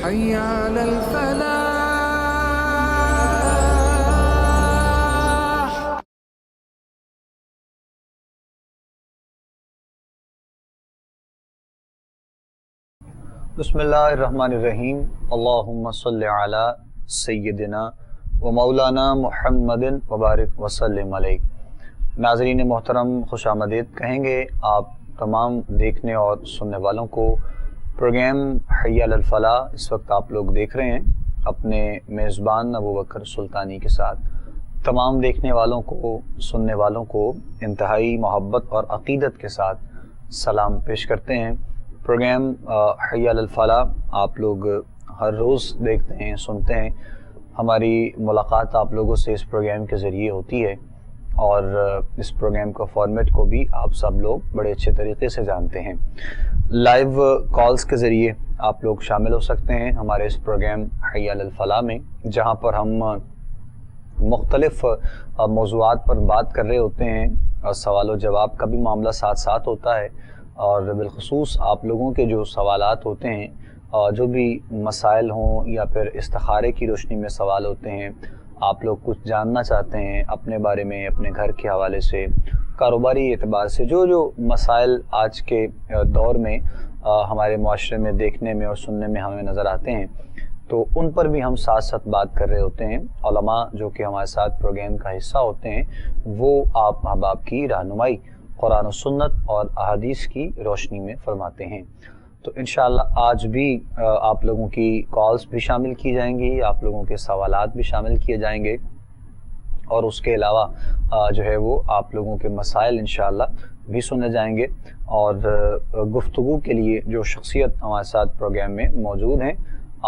حي على الفلاح. بسم اللہ الرحمن الرحیم. اللہم صلی علی سیدنا و مولانا محمد وبارک وسلم علیہ. ناظرین محترم خوش آمدید کہیں گے آپ تمام دیکھنے اور سننے والوں کو. پروگرام حی علی الفلاح اس وقت آپ لوگ دیکھ رہے ہیں اپنے میزبان ابوبکر سلطانی کے ساتھ. تمام دیکھنے والوں کو سننے والوں کو انتہائی محبت اور عقیدت کے ساتھ سلام پیش کرتے ہیں. پروگرام حی علی الفلاح آپ لوگ ہر روز دیکھتے ہیں سنتے ہیں. ہماری ملاقات آپ لوگوں سے اس پروگرام کے ذریعے ہوتی ہے اور اس پروگرام کا فارمیٹ کو بھی آپ سب لوگ بڑے اچھے طریقے سے جانتے ہیں. لائیو کالز کے ذریعے آپ لوگ شامل ہو سکتے ہیں ہمارے اس پروگرام حی علی الفلاح میں، جہاں پر ہم مختلف موضوعات پر بات کر رہے ہوتے ہیں اور سوال و جواب کا بھی معاملہ ساتھ ساتھ ہوتا ہے. اور بالخصوص آپ لوگوں کے جو سوالات ہوتے ہیں، جو بھی مسائل ہوں یا پھر استخارے کی روشنی میں سوال ہوتے ہیں، آپ لوگ کچھ جاننا چاہتے ہیں اپنے بارے میں، اپنے گھر کے حوالے سے، کاروباری اعتبار سے، جو مسائل آج کے دور میں ہمارے معاشرے میں دیکھنے میں اور سننے میں ہمیں نظر آتے ہیں، تو ان پر بھی ہم ساتھ ساتھ بات کر رہے ہوتے ہیں. علماء جو کہ ہمارے ساتھ پروگرام کا حصہ ہوتے ہیں وہ آپ احباب کی رہنمائی قرآن و سنت اور احادیث کی روشنی میں فرماتے ہیں. تو انشاءاللہ آج بھی آپ لوگوں کی کالز بھی شامل کی جائیں گی، آپ لوگوں کے سوالات بھی شامل کیے جائیں گے، اور اس کے علاوہ جو ہے وہ آپ لوگوں کے مسائل انشاءاللہ بھی سنے جائیں گے. اور گفتگو کے لیے جو شخصیت ہمارے ساتھ پروگرام میں موجود ہیں،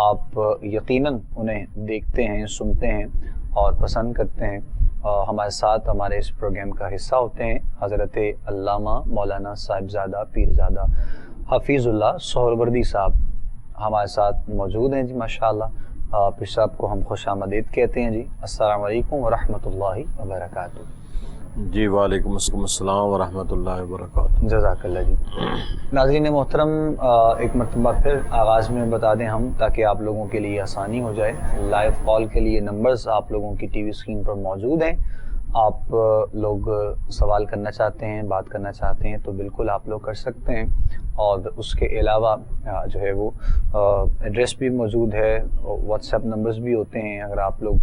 آپ یقیناً انہیں دیکھتے ہیں، سنتے ہیں اور پسند کرتے ہیں. ہمارے ساتھ ہمارے اس پروگرام کا حصہ ہوتے ہیں حضرت علامہ مولانا صاحبزادہ پیرزادہ حفیظ اللہ سہروردی صاحب ہمارے ساتھ موجود ہیں. جی ماشاءاللہ. پیر صاحب کو ہم خوش آمدید کہتے ہیں. جی السلام علیکم ورحمۃ اللہ وبرکاتہ. جی وعلیکم السلام ورحمۃ اللہ وبرکاتہ. جزاک اللہ. جی ناظرین محترم، ایک مرتبہ پھر آغاز میں بتا دیں ہم، تاکہ آپ لوگوں کے لیے آسانی ہو جائے. لائیو کال کے لیے نمبرز آپ لوگوں کی ٹی وی اسکرین پر موجود ہیں. آپ لوگ سوال کرنا چاہتے ہیں، بات کرنا چاہتے ہیں تو بالکل آپ لوگ کر سکتے ہیں. اور اس کے علاوہ جو ہے وہ ایڈریس بھی موجود ہے، واٹس ایپ نمبرز بھی ہوتے ہیں. اگر آپ لوگ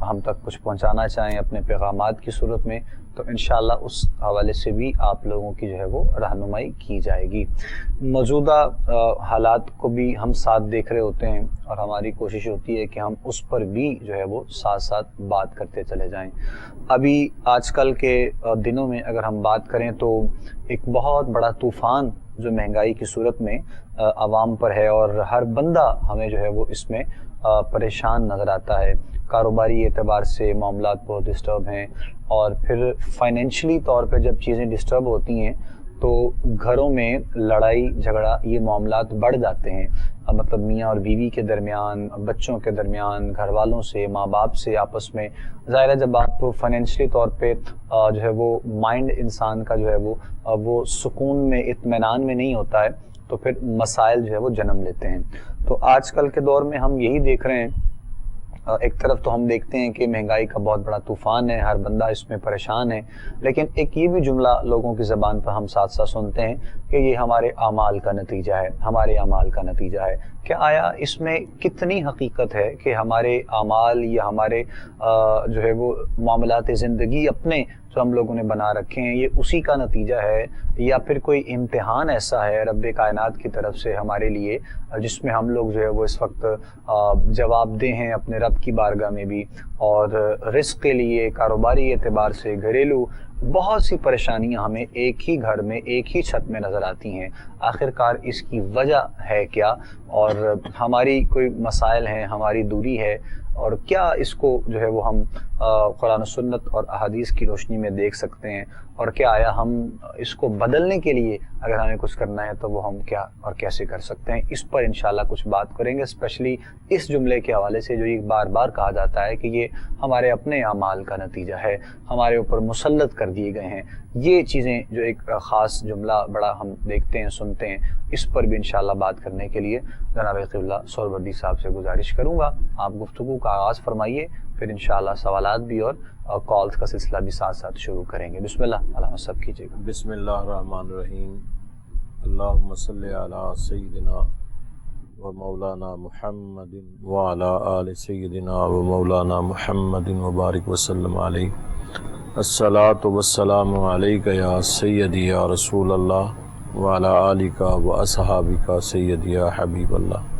ہم تک کچھ پہنچانا چاہیں اپنے پیغامات کی صورت میں تو انشاءاللہ اس حوالے سے بھی آپ لوگوں کی جو ہے وہ رہنمائی کی جائے گی. موجودہ حالات کو بھی ہم ساتھ دیکھ رہے ہوتے ہیں اور ہماری کوشش ہوتی ہے کہ ہم اس پر بھی جو ہے وہ ساتھ ساتھ بات کرتے چلے جائیں. ابھی آج کل کے دنوں میں اگر ہم بات کریں تو ایک بہت بڑا طوفان جو مہنگائی کی صورت میں عوام پر ہے، اور ہر بندہ ہمیں جو ہے وہ اس میں پریشان نظر آتا ہے. کاروباری اعتبار سے معاملات بہت ڈسٹرب ہیں، اور پھر فائنینشلی طور پہ جب چیزیں ڈسٹرب ہوتی ہیں تو گھروں میں لڑائی جھگڑا یہ معاملات بڑھ جاتے ہیں. مطلب میاں اور بیوی کے درمیان، بچوں کے درمیان، گھر والوں سے، ماں باپ سے آپس میں. ظاہر ہے جب آپ فائنینشلی طور پہ جو ہے وہ مائنڈ انسان کا جو ہے وہ سکون میں، اطمینان میں نہیں ہوتا ہے تو پھر مسائل جو ہے وہ جنم لیتے ہیں. تو آج کل کے دور میں ہم یہی دیکھ رہے ہیں، ایک طرف تو ہم دیکھتے ہیں کہ مہنگائی کا بہت بڑا طوفان ہے، ہر بندہ اس میں پریشان ہے، لیکن ایک یہ بھی جملہ لوگوں کی زبان پر ہم ساتھ ساتھ سنتے ہیں کہ یہ ہمارے اعمال کا نتیجہ ہے، ہمارے اعمال کا نتیجہ ہے. کہ آیا اس میں کتنی حقیقت ہے کہ ہمارے اعمال یا ہمارے جو ہے وہ معاملات زندگی اپنے جو ہم لوگوں نے بنا رکھے ہیں یہ اسی کا نتیجہ ہے، یا پھر کوئی امتحان ایسا ہے رب کائنات کی طرف سے ہمارے لیے جس میں ہم لوگ جو ہے وہ اس وقت جواب دہ ہیں اپنے رب کی بارگاہ میں بھی، اور رزق کے لیے، کاروباری اعتبار سے، گھریلو بہت سی پریشانیاں ہمیں ایک ہی گھر میں، ایک ہی چھت میں نظر آتی ہیں. آخرکار اس کی وجہ ہے کیا؟ اور ہماری کوئی مسائل ہیں، ہماری دوری ہے، اور کیا اس کو جو ہے وہ ہم قرآن و سنت اور احادیث کی روشنی میں دیکھ سکتے ہیں، اور کیا آیا ہم اس کو بدلنے کے لیے اگر ہمیں کچھ کرنا ہے تو وہ ہم کیا اور کیسے کر سکتے ہیں، اس پر انشاءاللہ کچھ بات کریں گے، اسپیشلی اس جملے کے حوالے سے جو یہ بار بار کہا جاتا ہے کہ یہ ہمارے اپنے اعمال کا نتیجہ ہے، ہمارے اوپر مسلط کر دیے گئے ہیں۔ یہ چیزیں جو ایک خاص جملہ بڑا ہم دیکھتے ہیں سنتے ہیں، اس پر بھی انشاءاللہ بات کرنے کے لیے جناب قبلہ سہروردی صاحب سے گزارش کروں گا آپ گفتگو کا آغاز فرمائیے، پھر انشاءاللہ سوالات بھی اور کالز کا سلسلہ بھی ساتھ ساتھ شروع کریں گے۔ بسم اللہ، علامہ صاحب کیجیے گا۔ بسم اللہ الرحمن الرحیم، اللہم صلی علی سیدنا و مولانا محمد وعلی آل سیدنا و مولانا محمد وبارک وسلم علیہ۔ الصلاۃ والسلام علیک یا سیدی یا رسول اللہ وعلی آلک و اصحابک سیدی یا حبیب اللہ۔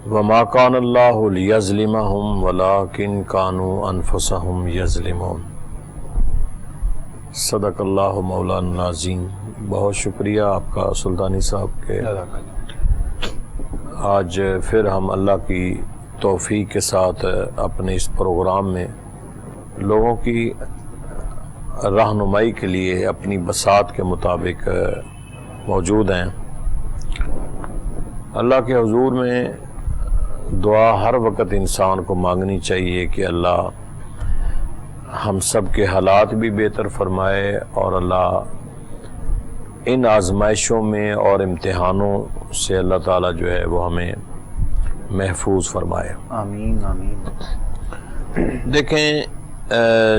وما کان اللہ لیظلمہم ولکن کانوا انفسہم یظلمون۔ صدق اللہ مولانا العظیم۔ بہت شکریہ آپ کا سلطانی صاحب کے، آج پھر ہم اللہ کی توفیق کے ساتھ اپنے اس پروگرام میں لوگوں کی رہنمائی کے لیے اپنی بساط کے مطابق موجود ہیں۔ اللہ کے حضور میں دعا ہر وقت انسان کو مانگنی چاہیے کہ اللہ ہم سب کے حالات بھی بہتر فرمائے، اور اللہ ان آزمائشوں میں اور امتحانوں سے اللہ تعالیٰ جو ہے وہ ہمیں محفوظ فرمائے۔ آمین آمین۔ دیکھیں،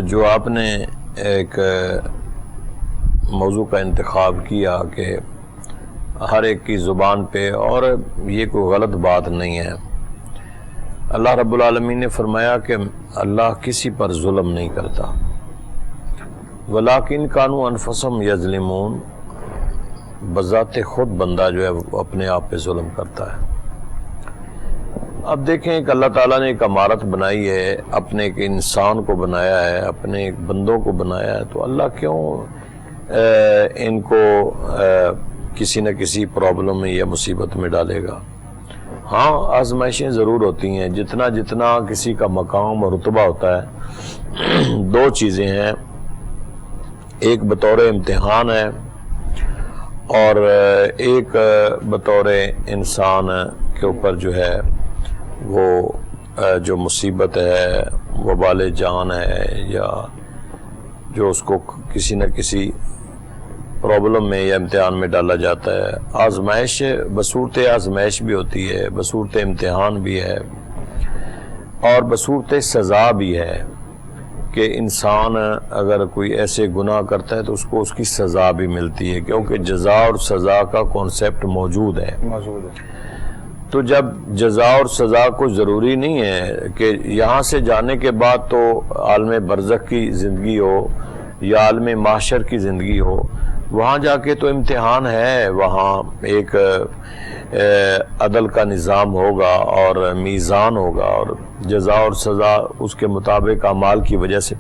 جو آپ نے ایک موضوع کا انتخاب کیا کہ ہر ایک کی زبان پہ، اور یہ کوئی غلط بات نہیں ہے، اللہ رب العالمین نے فرمایا کہ اللہ کسی پر ظلم نہیں کرتا، ولیکن کانوا انفسہم یظلمون، بذات خود بندہ جو ہے وہ اپنے آپ پہ ظلم کرتا ہے۔ اب دیکھیں کہ اللہ تعالیٰ نے ایک عمارت بنائی ہے، اپنے ایک انسان کو بنایا ہے، اپنے ایک بندوں کو بنایا ہے، تو اللہ کیوں ان کو کسی نہ کسی پرابلم میں یا مصیبت میں ڈالے گا؟ ہاں، آزمائشیں ضرور ہوتی ہیں، جتنا جتنا کسی کا مقام اور رتبہ ہوتا ہے، دو چیزیں ہیں، ایک بطور امتحان ہے اور ایک بطور انسان کے اوپر جو ہے وہ جو مصیبت ہے، وبال جان ہے، یا جو اس کو کسی نہ کسی پرابلم میں یا امتحان میں ڈالا جاتا ہے۔ آزمائش بصورت آزمائش بھی ہوتی ہے، بصورت امتحان بھی ہے، اور بصورت سزا بھی ہے کہ انسان اگر کوئی ایسے گناہ کرتا ہے تو اس کو اس کی سزا بھی ملتی ہے، کیونکہ جزا اور سزا کا کانسیپٹ موجود ہے۔ تو جب جزا اور سزا کو ضروری نہیں ہے کہ یہاں سے جانے کے بعد تو عالم برزخ کی زندگی ہو یا عالم محشر کی زندگی ہو، وہاں جا کے تو امتحان ہے، وہاں ایک عدل کا نظام ہوگا اور میزان ہوگا، اور جزا اور سزا اس کے مطابق اعمال کی وجہ سے۔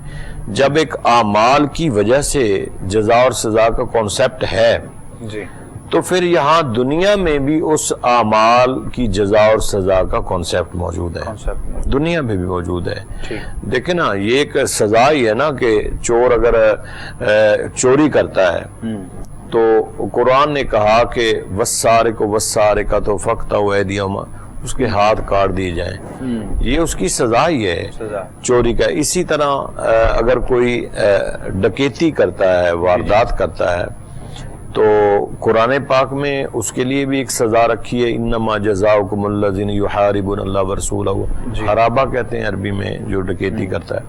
جب ایک اعمال کی وجہ سے جزا اور سزا کا کانسیپٹ ہے جی، تو پھر یہاں دنیا میں بھی اس اعمال کی جزا اور سزا کا کانسیپٹ موجود ہے، دنیا میں بھی موجود ہے۔ دیکھیں نا، یہ ایک سزا ہی ہے نا کہ چور اگر چوری کرتا ہے تو قرآن نے کہا کہ وَالسَّارِقُ وَالسَّارِقَةُ فَاقْطَعُوا أَيْدِيَهُمَا، اس کے ہاتھ کاٹ دیے جائیں، یہ اس کی سزا ہی ہے چوری کا۔ اسی طرح اگر کوئی ڈکیتی کرتا ہے، واردات کرتا ہے، تو قرآن پاک میں اس کے لیے بھی ایک سزا رکھی ہے، انما جزاؤکم الذین یحاربون اللہ ورسولہ، حرابہ کہتے ہیں عربی میں جو ڈکیتی کرتا ہے،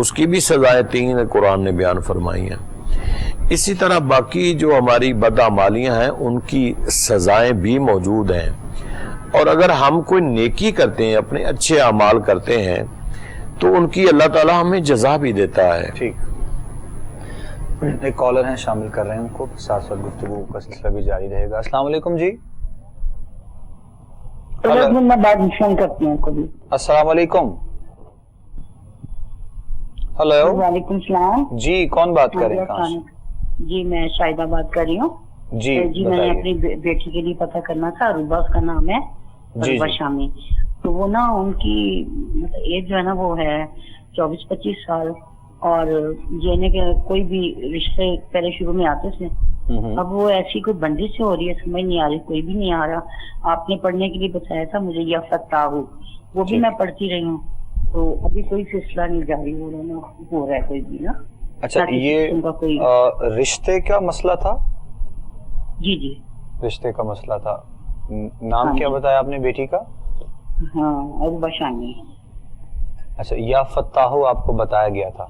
اس کی بھی سزائیں 3 قرآن نے بیان فرمائی ہیں۔ اسی طرح باقی جو ہماری بدعمالیاں ہیں ان کی سزائیں بھی موجود ہیں، اور اگر ہم کوئی نیکی کرتے ہیں، اپنے اچھے اعمال کرتے ہیں، تو ان کی اللہ تعالیٰ ہمیں جزا بھی دیتا ہے۔ ٹھیک، ایک کالر ہیں، شامل کر رہے ہیں ان کو، ساتھ ساتھ گفتگو کا سلسلہ بھی جاری رہے گا۔ السلام علیکم جی۔ میں بعد میں فون کرتی ہوں کبھی۔ السلام علیکم۔ ہلو، وعلیکم السلام جی، کون بات کر رہے ہیں؟ کہاں سے؟ جی میں شاہدہ بات کر رہی ہوں۔ جی میں نے اپنی بیٹی کے لیے پتہ کرنا تھا، عروبہ اس کا نام ہے، عروبہ شامی۔ تو وہ نا ان کی ایج جو ہے نا وہ ہے 24-25 سال، اور یہ کہ کوئی بھی رشتے پہلے شروع میں آتے تھے، اب وہ ایسی کوئی بندی سے ہو رہی ہے، سمجھ نہیں آ رہی، کوئی بھی نہیں آ رہا. آپ نے پڑھنے کے لیے بتایا تھا مجھے یا فتح ہو، وہ بھی میں پڑھتی رہی ہوں، تو ابھی کوئی سلسلہ نہیں جاری ہو رہا ہے کوئی بھی نا. اچھا یہ رشتے کا مسئلہ تھا؟ جی رشتے کا مسئلہ تھا. نام کیا بتایا آپ نے بیٹی کا؟ ہاں عروبہ شانی. اچھا یا فتح ہو آپ کو بتایا گیا تھا؟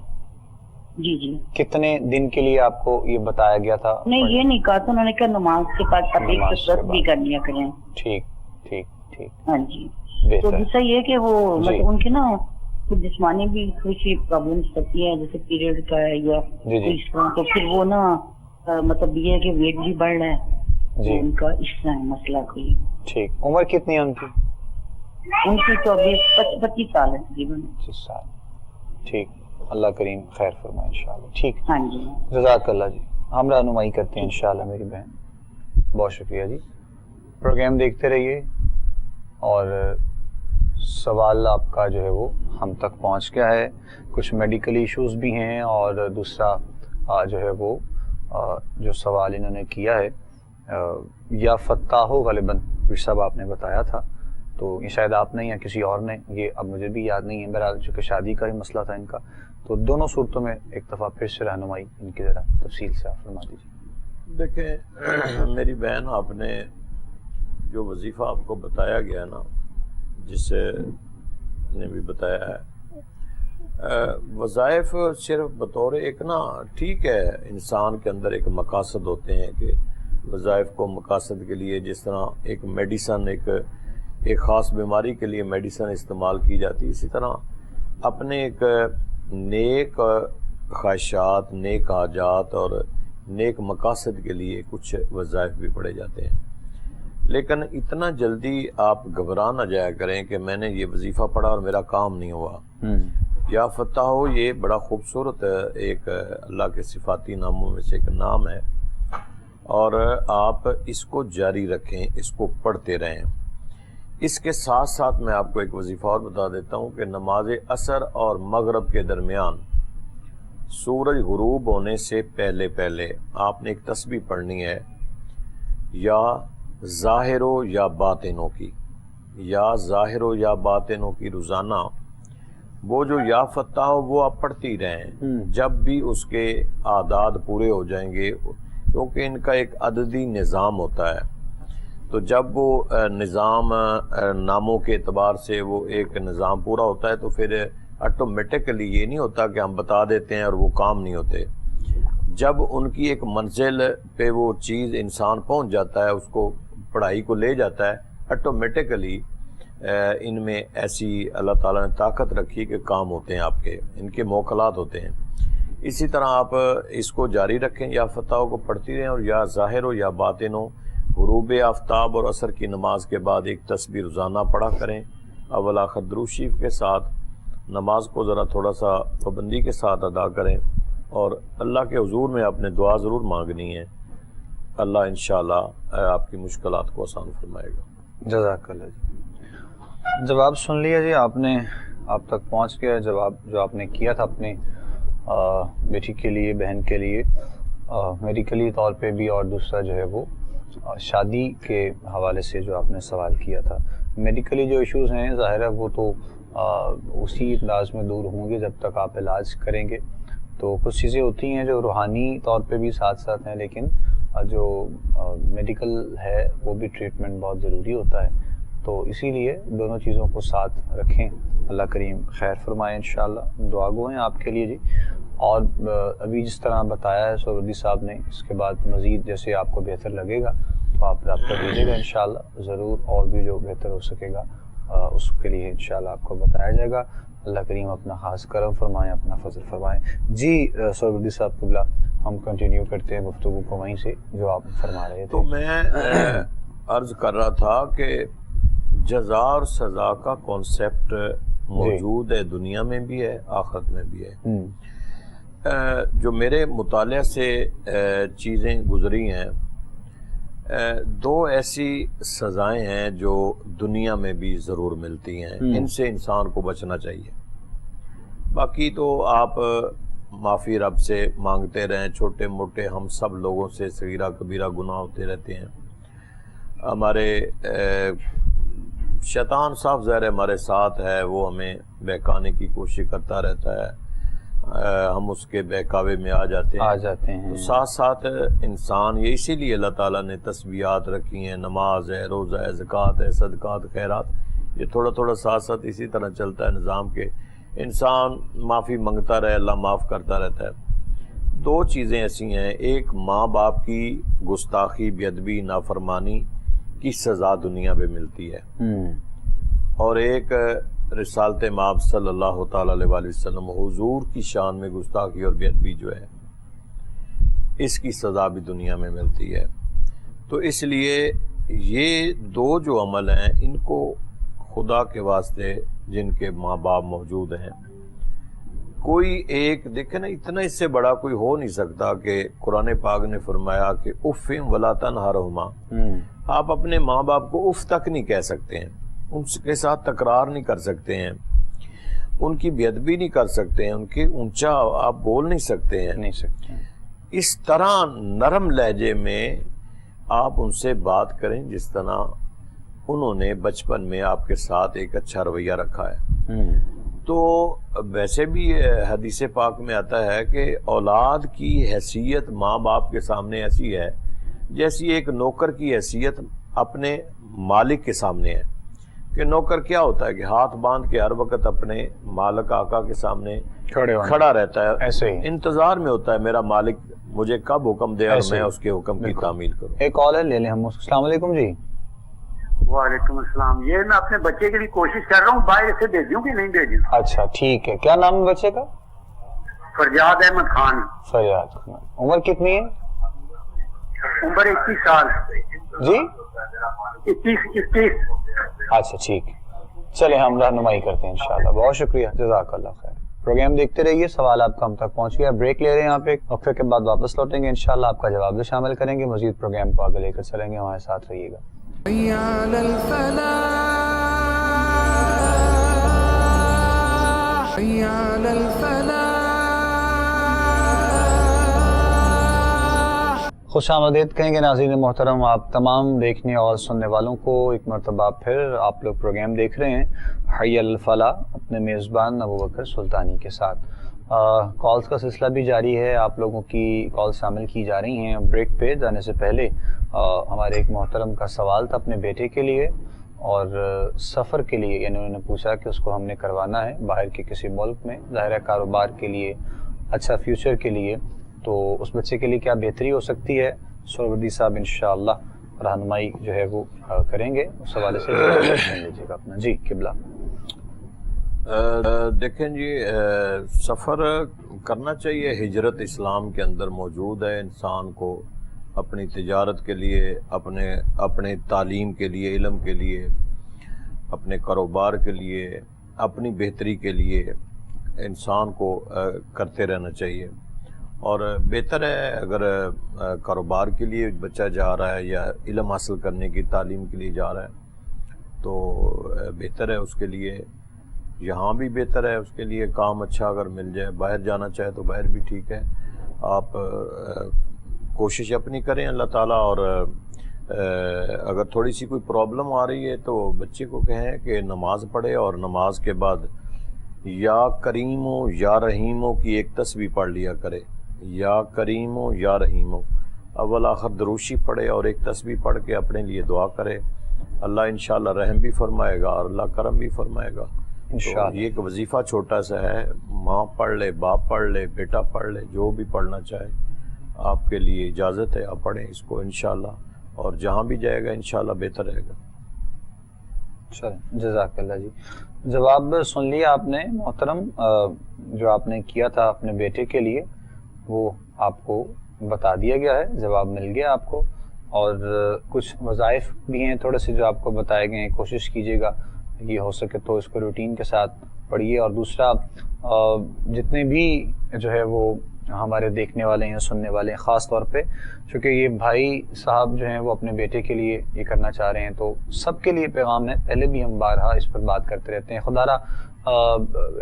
جی. کتنے دن کے لیے آپ کو یہ بتایا گیا تھا؟ نہیں یہ نہیں کہا تھا، انہوں نے کہا نماز کے بعد اب ایک کثرت بھی کر لیا کریں. ٹھیک. ہاں جی. تو دوسرا یہ کہ وہ مطلب ان کے نا کچھ جسمانی بھی تھوڑی سی پرابلمس ہوتی ہیں، جیسے پیریڈ کا ہے یا اس طرح، تو پھر وہ نا مطلب یہ ہے کہ ویٹ بھی بڑھ رہا ہے ان کا، اس طرح مسئلہ کوئی. ٹھیک. عمر کتنی ہے ان کی؟ ان کی 24-25 سال ہے تقریباً. 25 سال. ٹھیک. اللہ کریم خیر فرمائے انشاءاللہ. ٹھیک. ہاں جی. جزاک اللہ جی. ہم رہنمائی کرتے ہیں انشاءاللہ میری بہن. بہت شکریہ جی. پروگرام دیکھتے رہیے، اور سوال آپ کا جو ہے وہ ہم تک پہنچ گیا ہے. کچھ میڈیکل ایشوز بھی ہیں، اور دوسرا جو ہے وہ جو سوال انہوں نے کیا ہے یا فتح ہو غالباً صاحب آپ نے بتایا تھا، تو یہ شاید آپ نے یا کسی اور نے، یہ اب مجھے بھی یاد نہیں ہے. بہرحال چونکہ شادی کا ہی مسئلہ تھا ان کا، تو دونوں صورتوں میں ایک دفعہ پھر سے رہنمائی ان کی ذرا تفصیل سے آپ فرما دیجیے. دیکھیں میری بہن، آپ نے جو وظیفہ آپ کو بتایا گیا نا، جسے نے بھی بتایا ہے، وظائف صرف بطور ایک نا، ٹھیک ہے انسان کے اندر ایک مقاصد ہوتے ہیں کہ وظائف کو مقاصد کے لیے، جس طرح ایک میڈیسن ایک خاص بیماری کے لیے میڈیسن استعمال کی جاتی ہے، اسی طرح اپنے ایک نیک خواہشات، نیک حاجات اور نیک مقاصد کے لیے کچھ وظائف بھی پڑھے جاتے ہیں. لیکن اتنا جلدی آپ گھبرا نہ جایا کریں کہ میں نے یہ وظیفہ پڑھا اور میرا کام نہیں ہوا. یا فتح ہو یہ بڑا خوبصورت ایک اللہ کے صفاتی ناموں میں سے ایک نام ہے، اور آپ اس کو جاری رکھیں، اس کو پڑھتے رہیں. اس کے ساتھ ساتھ میں آپ کو ایک وظیفہ اور بتا دیتا ہوں کہ نماز عصر اور مغرب کے درمیان سورج غروب ہونے سے پہلے آپ نے ایک تسبیح پڑھنی ہے، یا ظاہر ہو یا باطنوں کی، یا ظاہر ہو یا باطنوں کی روزانہ. وہ جو یا فتح ہو وہ آپ پڑھتی رہیں، جب بھی اس کے اعداد پورے ہو جائیں گے، کیونکہ ان کا ایک عددی نظام ہوتا ہے. تو جب وہ نظام ناموں کے اعتبار سے وہ ایک نظام پورا ہوتا ہے، تو پھر آٹومیٹکلی یہ نہیں ہوتا کہ ہم بتا دیتے ہیں اور وہ کام نہیں ہوتے. جب ان کی ایک منزل پہ وہ چیز انسان پہنچ جاتا ہے، اس کو پڑھائی کو لے جاتا ہے، آٹومیٹکلی ان میں ایسی اللہ تعالیٰ نے طاقت رکھی کہ کام ہوتے ہیں آپ کے، ان کے موکلات ہوتے ہیں. اسی طرح آپ اس کو جاری رکھیں، یا فتح کو پڑھتی رہیں، اور یا ظاہر ہو یا باطن ہو، غروب آفتاب اور عصر کی نماز کے بعد ایک تسبیح روزانہ پڑھا کریں. اول آخر درود شریف کے ساتھ نماز کو ذرا تھوڑا سا پابندی کے ساتھ ادا کریں، اور اللہ کے حضور میں آپ نے دعا ضرور مانگنی ہے. اللہ انشاءاللہ آپ کی مشکلات کو آسان فرمائے گا. جزاک اللہ جی. جواب سن لیا جی آپ نے، آپ تک پہنچ گیا جواب جو آپ نے کیا تھا اپنے بیٹی کے لیے، بہن کے لیے، میڈیکلی طور پہ بھی، اور دوسرا جو ہے وہ شادی کے حوالے سے جو آپ نے سوال کیا تھا. میڈیکلی جو ایشوز ہیں ظاہر ہے وہ تو اسی انداز میں دور ہوں گے جب تک آپ علاج کریں گے. تو کچھ چیزیں ہوتی ہیں جو روحانی طور پہ بھی ساتھ ساتھ ہیں، لیکن جو میڈیکل ہے وہ بھی ٹریٹمنٹ بہت ضروری ہوتا ہے. تو اسی لیے دونوں چیزوں کو ساتھ رکھیں. اللہ کریم خیر فرمائے انشاءاللہ. دعا گو ہیں آپ کے لیے جی. اور ابھی جس طرح بتایا ہے سہروردی صاحب نے، اس کے بعد مزید جیسے آپ کو بہتر لگے گا تو آپ رابطہ دیجیے گا انشاءاللہ ضرور، اور بھی جو بہتر ہو سکے گا اس کے لیے انشاءاللہ آپ کو بتایا جائے گا. اللہ کریم اپنا خاص کرم فرمائیں، اپنا فضل فرمائیں. جی سہروردی صاحب قبلہ، ہم کنٹینیو کرتے ہیں گفتگو کو وہیں سے جو آپ فرما رہے تھے. تو میں عرض کر رہا تھا کہ جزا اور سزا کا کانسیپٹ موجود ہے، دنیا میں بھی ہے، آخرت میں بھی ہے. جو میرے مطالعہ سے چیزیں گزری ہیں، دو ایسی سزائیں ہیں جو دنیا میں بھی ضرور ملتی ہیں، ان سے انسان کو بچنا چاہیے۔ باقی تو آپ معافی رب سے مانگتے رہیں، چھوٹے موٹے ہم سب لوگوں سے صغیرہ کبیرہ گناہ ہوتے رہتے ہیں۔ ہمارے شیطان صاف ظاہر ہے ہمارے ساتھ ہے، وہ ہمیں بہکانے کی کوشش کرتا رہتا ہے، ہم اس کے بہکاوے میں آ جاتے ہیں۔ تو ساتھ ساتھ انسان، یہ اسی لیے اللہ تعالیٰ نے تسبیحات رکھی ہیں، نماز ہے، روزہ ہے، زکوٰۃ ہے، صدقات، خیرات، یہ تھوڑا تھوڑا ساتھ ساتھ اسی طرح چلتا ہے نظام کے۔ انسان معافی منگتا رہے، اللہ معاف کرتا رہتا ہے۔ دو چیزیں ایسی ہیں، ایک ماں باپ کی گستاخی، بے ادبی، نافرمانی کی سزا دنیا میں ملتی ہے، اور ایک رسالت مآب صلی اللہ تعالیٰ علیہ وآلہ وسلم حضور کی شان میں گستاخی اور بے ادبی جو ہے، اس کی سزا بھی دنیا میں ملتی ہے۔ تو اس لیے یہ دو جو عمل ہیں، ان کو خدا کے واسطے جن کے ماں باپ موجود ہیں، کوئی ایک دیکھیں نا، اتنا اس سے بڑا کوئی ہو نہیں سکتا کہ قرآن پاک نے فرمایا کہ اف ولا تنہرہما، آپ اپنے ماں باپ کو اف تک نہیں کہہ سکتے ہیں، ان کے ساتھ تکرار نہیں کر سکتے ہیں، ان کی بے ادبی نہیں کر سکتے ہیں، ان کے اونچا آپ بول نہیں سکتے ہیں، اس طرح نرم لہجے میں آپ ان سے بات کریں جس طرح انہوں نے بچپن میں آپ کے ساتھ ایک اچھا رویہ رکھا ہے۔ تو ویسے بھی حدیث پاک میں آتا ہے کہ اولاد کی حیثیت ماں باپ کے سامنے ایسی ہے جیسی ایک نوکر کی حیثیت اپنے مالک کے سامنے ہے، کہ نوکر کیا ہوتا ہے کہ ہاتھ باندھ کے ہر وقت اپنے مالک آقا کے سامنے کھڑا رہتا ہے، ایسے ہی انتظار میں ہوتا ہے میرا مالک مجھے کب حکم دے اور میں اس کے حکم کی تعمیل کروں۔ ایک کال ہے، لے لیں ہم۔ السلام علیکم جی۔ وعلیکم السلام۔ یہ میں اپنے بچے کے لیے کوشش کر رہا ہوں، باہر سے بھیجوں کہ نہیں بھیجوں؟ اچھا ٹھیک ہے، کیا نام ہے بچے کا؟ فرجاد احمد خان۔ فریاد خان۔ عمر کتنی ہے؟ عمر 21 سال۔ جی 21۔ اچھا ٹھیک ہے، چلے ہم رہنمائی کرتے ہیں انشاءاللہ۔ بہت شکریہ، جزاک اللہ خیر۔ پروگرام دیکھتے رہیے، سوال آپ کا ہم تک پہنچ گیا۔ بریک لے رہے ہیں یہاں پہ، وقفے کے بعد واپس لوٹیں گے انشاءاللہ، آپ کا جواب بھی شامل کریں گے، مزید پروگرام کو آگے لے کر چلیں گے، ہمارے ساتھ رہیے گا۔ حي على الفلاح حي على الفلاح۔ خوش آمدید کہیں گے ناظرین محترم آپ تمام دیکھنے اور سننے والوں کو، ایک مرتبہ پھر آپ لوگ پروگرام دیکھ رہے ہیں حی الفلاح اپنے میزبان ابوبکر سلطانی کے ساتھ۔ کالز کا سلسلہ بھی جاری ہے، آپ لوگوں کی کال شامل کی جا رہی ہیں۔ بریک پہ جانے سے پہلے ہمارے ایک محترم کا سوال تھا اپنے بیٹے کے لیے اور سفر کے لیے، یعنی انہوں نے پوچھا کہ اس کو ہم نے کروانا ہے باہر کے کسی ملک میں، ظاہر کاروبار کے لیے، اچھا فیوچر کے لیے، تو اس بچے کے لیے کیا بہتری ہو سکتی ہے؟ سروردی صاحب انشاءاللہ رہنمائی جو ہے وہ کریں گے، اس حوالے سے لیجیے گا اپنا۔ جی قبلہ۔ دیکھیں جی، سفر کرنا چاہیے، ہجرت اسلام کے اندر موجود ہے، انسان کو اپنی تجارت کے لیے، اپنے تعلیم کے لیے، علم کے لیے، اپنے کاروبار کے لیے، اپنی بہتری کے لیے انسان کو کرتے رہنا چاہیے۔ اور بہتر ہے اگر کاروبار کے لیے بچہ جا رہا ہے یا علم حاصل کرنے کی تعلیم کے لیے جا رہا ہے تو بہتر ہے اس کے لیے، یہاں بھی بہتر ہے اس کے لیے، کام اچھا اگر مل جائے، باہر جانا چاہے تو باہر بھی ٹھیک ہے۔ آپ کوشش اپنی کریں اللہ تعالیٰ، اور اگر تھوڑی سی کوئی پرابلم آ رہی ہے تو بچے کو کہیں کہ نماز پڑھے، اور نماز کے بعد یا کریمو یا رحیمو کی ایک تسبیح پڑھ لیا کرے، یا کریمو یا رحیمو، اول آخر دروشی پڑھے اور ایک تسبیح پڑھ کے اپنے لیے دعا کرے، اللہ انشاءاللہ رحم بھی فرمائے گا اور اللہ کرم بھی فرمائے گا۔ تو یہ ایک وظیفہ چھوٹا سا ہے، ماں پڑھ لے، باپ پڑھ لے، بیٹا پڑھ لے، جو بھی پڑھنا چاہے آپ کے لیے اجازت ہے، آپ پڑھیں اس کو انشاءاللہ، اور جہاں بھی جائے گا انشاءاللہ بہتر رہے گا۔ چلیں جزاک اللہ جی۔ جواب سن لیا آپ نے محترم، جو آپ نے کیا تھا اپنے بیٹے کے لیے وہ آپ کو بتا دیا گیا ہے، جواب مل گیا آپ کو، اور کچھ وظائف بھی ہیں تھوڑے سے جو آپ کو بتائے گئے ہیں، کوشش کیجیے گا یہ ہو سکے تو اس کو روٹین کے ساتھ پڑھیے۔ اور دوسرا جتنے بھی جو ہے وہ ہمارے دیکھنے والے ہیں سننے والے ہیں، خاص طور پہ چونکہ یہ بھائی صاحب جو ہیں وہ اپنے بیٹے کے لیے یہ کرنا چاہ رہے ہیں، تو سب کے لیے پیغام ہے. پہلے بھی ہم بارہا اس پر بات کرتے رہتے ہیں. خدا را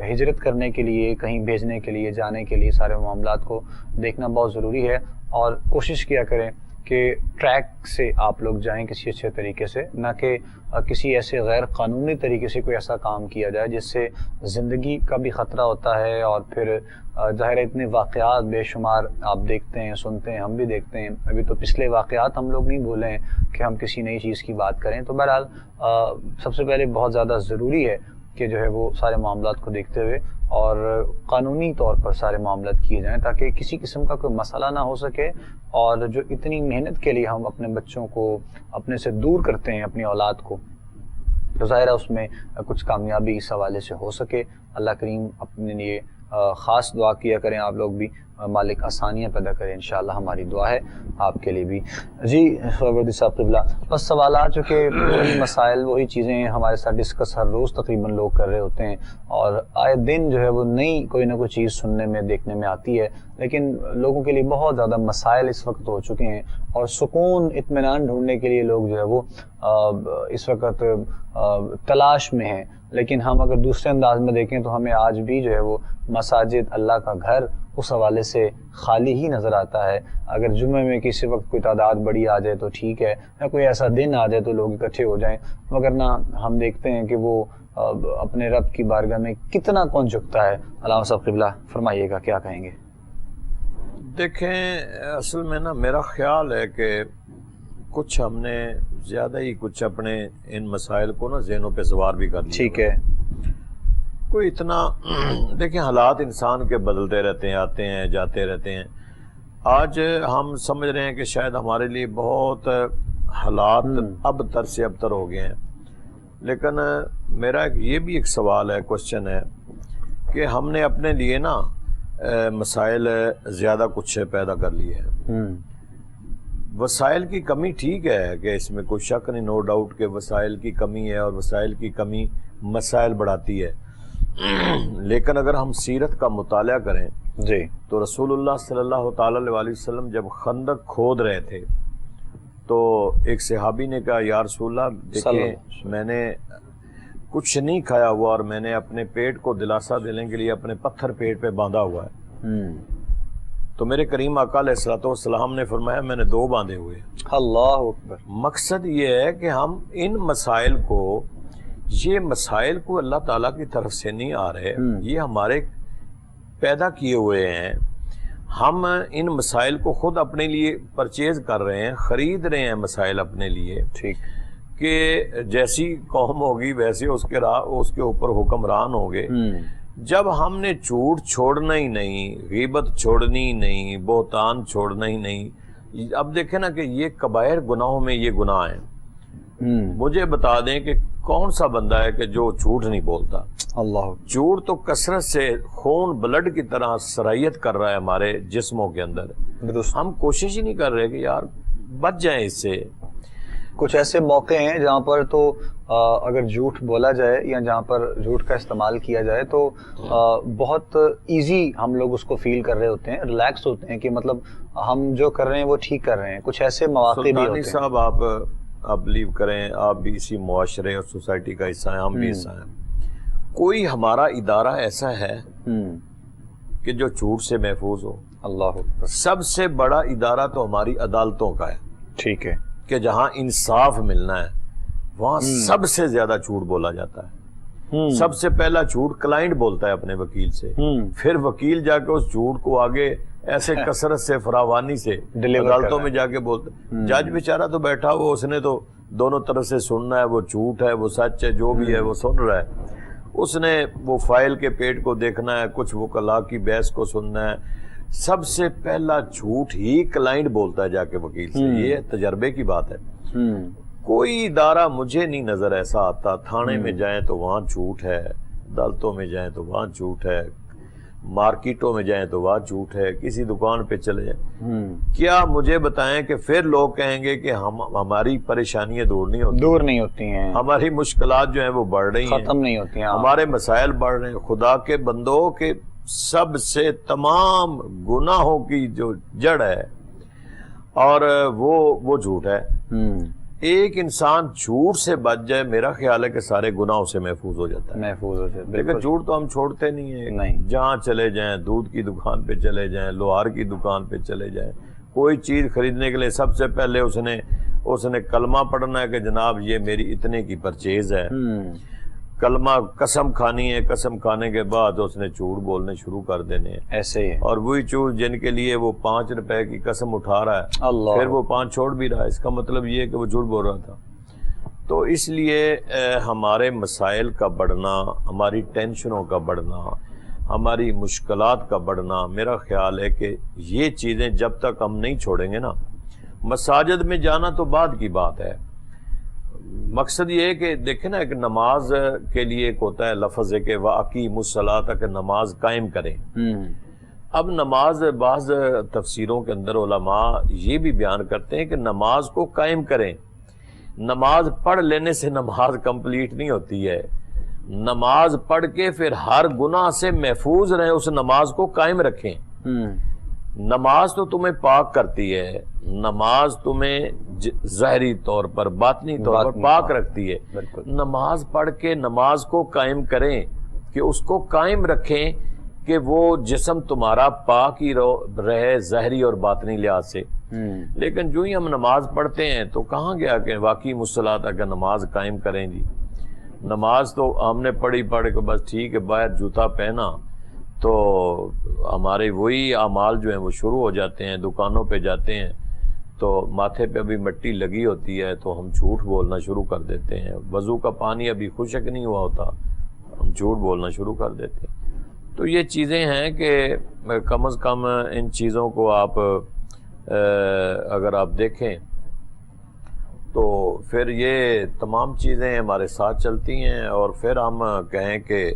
ہجرت کرنے کے لیے، کہیں بھیجنے کے لیے، جانے کے لیے سارے معاملات کو دیکھنا بہت ضروری ہے، اور کوشش کیا کریں کہ ٹریک سے آپ لوگ جائیں کسی اچھے طریقے سے، نہ کہ کسی ایسے غیر قانونی طریقے سے کوئی ایسا کام کیا جائے جس سے زندگی کا بھی خطرہ ہوتا ہے. اور پھر ظاہر اتنے واقعات بے شمار آپ دیکھتے ہیں، سنتے ہیں، ہم بھی دیکھتے ہیں. ابھی تو پچھلے واقعات ہم لوگ نہیں بھولے ہیں کہ ہم کسی نئی چیز کی بات کریں. تو بہرحال سب سے پہلے بہت زیادہ ضروری ہے کہ جو ہے وہ سارے معاملات کو دیکھتے ہوئے اور قانونی طور پر سارے معاملات کیے جائیں، تاکہ کسی قسم کا کوئی مسئلہ نہ ہو سکے. اور جو اتنی محنت کے لیے ہم اپنے بچوں کو اپنے سے دور کرتے ہیں، اپنی اولاد کو، تو ظاہر ہے اس میں کچھ کامیابی اس حوالے سے ہو سکے. اللہ کریم اپنے لیے خاص دعا کیا کریں آپ لوگ بھی، مالک آسانیاں پیدا کریں انشاءاللہ. ہماری دعا ہے آپ کے لیے بھی. جی سہروردی صاحب قبلہ، بس سوالات جو کہ وہی مسائل وہی چیزیں ہمارے ساتھ ڈسکس ہر روز تقریباً لوگ کر رہے ہوتے ہیں، اور آئے دن جو ہے وہ نئی کوئی نہ کوئی چیز سننے میں دیکھنے میں آتی ہے. لیکن لوگوں کے لیے بہت زیادہ مسائل اس وقت ہو چکے ہیں، اور سکون اطمینان ڈھونڈنے کے لیے لوگ جو ہے وہ اس وقت تلاش میں ہیں. لیکن ہم اگر دوسرے انداز میں دیکھیں تو ہمیں آج بھی جو ہے وہ مساجد، اللہ کا گھر، اس حوالے سے خالی ہی نظر آتا ہے. اگر جمعے میں کسی وقت کوئی تعداد بڑی آ جائے تو ٹھیک ہے، یا کوئی ایسا دن آ جائے تو لوگ اکٹھے ہو جائیں، مگر نہ ہم دیکھتے ہیں کہ وہ اپنے رب کی بارگاہ میں کتنا کون جھکتا ہے. علامہ صاحب قبلہ فرمائیے گا، کیا کہیں گے؟ دیکھیں اصل میں نا میرا خیال ہے کہ کچھ ہم نے زیادہ ہی کچھ اپنے ان مسائل کو نا ذہنوں پہ سوار بھی کر لیا. ٹھیک ہے. کوئی اتنا دیکھیں حالات انسان کے بدلتے رہتے ہیں، آتے ہیں جاتے رہتے ہیں. آج ہم سمجھ رہے ہیں کہ شاید ہمارے لیے بہت حالات اب تر سے اب تر ہو گئے ہیں، لیکن میرا یہ بھی ایک سوال ہے، کوشچن ہے کہ ہم نے اپنے لیے نا مسائل زیادہ کچھ پیدا کر لیے ہیں. وسائل کی کمی ٹھیک ہے کہ اس میں کوئی شک نہیں، نو ڈاؤٹ کہ وسائل کی کمی ہے، اور وسائل کی کمی مسائل بڑھاتی ہے. لیکن اگر ہم سیرت کا مطالعہ کریں جی تو رسول اللہ صلی اللہ تعالی علیہ وسلم جب خندق کھود رہے تھے تو ایک صحابی نے کہا یا رسول اللہ دیکھیں میں نے کچھ نہیں کھایا ہوا، اور میں نے اپنے پیٹ کو دلاسا دینے کے لیے اپنے پتھر پیٹ پہ باندھا ہوا ہے. تو میرے کریم آقا علیہ الصلوۃ والسلام نے فرمایا میں نے 2 باندھے ہوئے. اللہ اکبر. مقصد یہ ہے کہ ہم ان مسائل کو، یہ مسائل کو اللہ تعالیٰ کی طرف سے نہیں آ رہے، یہ ہمارے پیدا کیے ہوئے ہیں. ہم ان مسائل کو خود اپنے لیے پرچیز کر رہے ہیں، خرید رہے ہیں مسائل اپنے لیے. ٹھیک کہ جیسی قوم ہوگی ویسے اس کے اوپر حکمران ہوں گے. جب ہم نے جھوٹ چھوڑنا ہی نہیں، غیبت چھوڑنی ہی نہیں، بہتان چھوڑنا ہی نہیں. اب دیکھیں نا کہ یہ کبائر گناہوں میں یہ گناہ ہیں. مجھے بتا دیں کہ کون سا بندہ ہے کہ جو جھوٹ نہیں بولتا. اللہ. جھوٹ تو کثرت سے خون بلڈ کی طرح سرائیت کر رہا ہے ہمارے جسموں کے اندر. ہم کوشش ہی نہیں کر رہے کہ یار بچ جائیں اس سے. کچھ ایسے موقع ہیں جہاں پر تو اگر جھوٹ بولا جائے یا جہاں پر جھوٹ کا استعمال کیا جائے تو بہت ایزی ہم لوگ اس کو فیل کر رہے ہوتے ہیں، ریلیکس ہوتے ہیں کہ مطلب ہم جو کر رہے ہیں وہ ٹھیک کر رہے ہیں. کچھ ایسے مواقع بھی ہوتے ہیں. سلطانی صاحب آپ بلیو کریں، آپ بھی اسی معاشرے اور سوسائٹی کا حصہ ہیں، ہم بھی حصہ ہیں. کوئی ہمارا ادارہ ایسا ہے کہ جو جھوٹ سے محفوظ ہو؟ اللہ. سب سے بڑا ادارہ تو ہماری عدالتوں کا ہے. ٹھیک ہے. کہ جہاں انصاف ملنا ہے وہاں سب سے زیادہ جھوٹ بولا جاتا ہے. سب سے پہلا جھوٹ کلائنٹ بولتا ہے اپنے وکیل سے، پھر وکیل جا کے اس جھوٹ کو آگے ایسے کثرت سے فراوانی سے عدالتوں میں جا کے بولتا ہے. جج بیچارہ تو بیٹھا ہوا، اس نے تو دونوں طرف سے سننا ہے، وہ جھوٹ ہے وہ سچ ہے، جو بھی ہے وہ سن رہا ہے. اس نے وہ فائل کے پیٹ کو دیکھنا ہے، کچھ وکلاء کی بحث کو سننا ہے. سب سے پہلا جھوٹ ہی کلائنٹ بولتا ہے جا کے وکیل سے. یہ تجربے کی بات ہے. کوئی ادارہ مجھے نہیں نظر ایسا آتا. تھانے میں جائیں تو وہاں جھوٹ ہے، عدالتوں میں جائیں تو وہاں جھوٹ ہے، مارکیٹوں میں جائیں تو وہاں جھوٹ ہے، کسی دکان پہ چلے جائیں. کیا مجھے بتائیں کہ پھر لوگ کہیں گے کہ ہماری پریشانیاں دور نہیں ہوتی ہیں، ہماری مشکلات جو ہیں وہ بڑھ رہی ہیں، ختم نہیں ہوتی ہیں، ہمارے مسائل بڑھ رہے ہیں. خدا کے بندوں کے سب سے تمام گناہوں کی جو جڑ ہے اور وہ جھوٹ ہے. ایک انسان جھوٹ سے بچ جائے میرا خیال ہے کہ سارے گناہوں سے محفوظ ہو جاتا ہے. محفوظ ہو جاتا ہے. لیکن جھوٹ تو ہم چھوڑتے نہیں ہیں. نہیں. جہاں چلے جائیں، دودھ کی دکان پہ چلے جائیں، لوہار کی دکان پہ چلے جائیں، کوئی چیز خریدنے کے لیے سب سے پہلے اس نے کلمہ پڑھنا ہے کہ جناب یہ میری اتنے کی پرچیز ہے. کلمہ قسم کھانی ہے، قسم کھانے کے بعد اس نے جھوٹ بولنے شروع کر دینے ہیں. ایسے ہی. اور وہی چوز جن کے لیے وہ 5 روپے کی قسم اٹھا رہا ہے اللہ، پھر وہ 5 چھوڑ بھی رہا ہے. اس کا مطلب یہ ہے کہ وہ جھوٹ بول رہا تھا. تو اس لیے ہمارے مسائل کا بڑھنا، ہماری ٹینشنوں کا بڑھنا، ہماری مشکلات کا بڑھنا، میرا خیال ہے کہ یہ چیزیں جب تک ہم نہیں چھوڑیں گے نا. مساجد میں جانا تو بعد کی بات ہے. مقصد یہ ہے کہ دیکھیں نا، ایک نماز کے لیے ایک ہوتا ہے لفظ ہے کہ وَأَقِیمُوا الصَّلَاةَ کہ نماز قائم کریں. اب نماز بعض تفسیروں کے اندر علماء یہ بھی بیان کرتے ہیں کہ نماز کو قائم کریں. نماز پڑھ لینے سے نماز کمپلیٹ نہیں ہوتی ہے. نماز پڑھ کے پھر ہر گناہ سے محفوظ رہیں، اس نماز کو قائم رکھیں. نماز تو تمہیں پاک کرتی ہے، نماز تمہیں ظاہری طور پر، باطنی طور پر پاک رکھتی ہے. نماز پڑھ کے نماز کو قائم کریں کہ اس کو قائم رکھیں کہ وہ جسم تمہارا پاک ہی رہے ظاہری اور باطنی لحاظ سے. لیکن جو ہی ہم نماز پڑھتے ہیں تو کہاں گیا کہ واقعی الصلاۃ اگر نماز قائم کریں جی. نماز تو ہم نے پڑھی کے بس ٹھیک ہے، باہر جوتا پہنا تو ہمارے وہی اعمال جو ہیں وہ شروع ہو جاتے ہیں. دکانوں پہ جاتے ہیں تو ماتھے پہ ابھی مٹی لگی ہوتی ہے تو ہم جھوٹ بولنا شروع کر دیتے ہیں. وضو کا پانی ابھی خشک نہیں ہوا ہوتا، ہم جھوٹ بولنا شروع کر دیتے ہیں. تو یہ چیزیں ہیں کہ کم از کم ان چیزوں کو آپ اگر آپ دیکھیں تو پھر یہ تمام چیزیں ہمارے ساتھ چلتی ہیں. اور پھر ہم کہیں کہ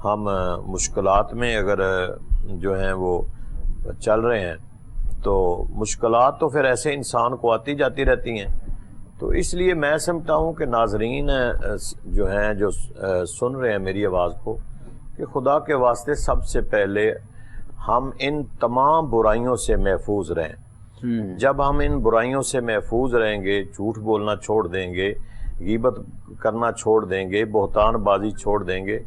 ہم مشکلات میں اگر جو ہیں وہ چل رہے ہیں تو مشکلات تو پھر ایسے انسان کو آتی جاتی رہتی ہیں. تو اس لیے میں سمجھتا ہوں کہ ناظرین جو ہیں جو سن رہے ہیں میری آواز کو، کہ خدا کے واسطے سب سے پہلے ہم ان تمام برائیوں سے محفوظ رہیں. جب ہم ان برائیوں سے محفوظ رہیں گے، جھوٹ بولنا چھوڑ دیں گے، غیبت کرنا چھوڑ دیں گے، بہتان بازی چھوڑ دیں گے.